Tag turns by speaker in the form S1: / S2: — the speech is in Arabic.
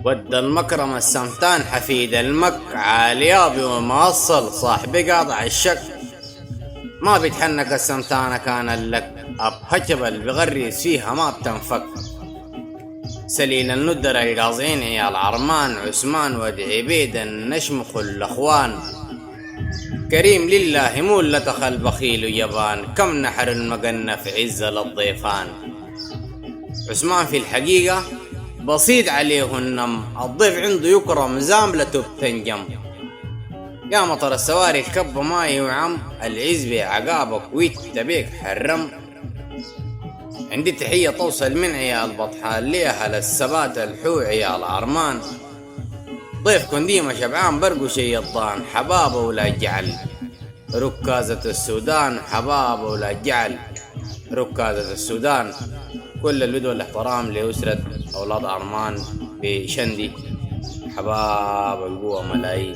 S1: ود المكرم السمتان حفيد المك عاليابي وموصل صاحبي قاطع الشك. ما بيتحنك السمتانة كان لك أبهجبل بغريس فيها ما بتنفك. سليل الندر القاضعين عيال عرمان عثمان ودعبيد النشمخ الأخوان. كريم لله مول لتخل بخيل يبان كم نحر المقنف عز للضيفان. عثمان في الحقيقة بسيط عليه النم الضيف عنده يكرم زاملته بتنجم. يا مطر السواري الكب ماي وعم العزبة عقابك ويتبيك حرم. عندي تحية توصل من عيال بطحال ليها للسبات الحو عيال عرمان. ضيف كنديمة شبعان برقو شي الضان حبابه ولا جعل ركازة السودان. حبابه ولا جعل ركازة السودان. كل الود والاحترام لأسرة أولاد عرمان بشندي. حباب القوة ملايين.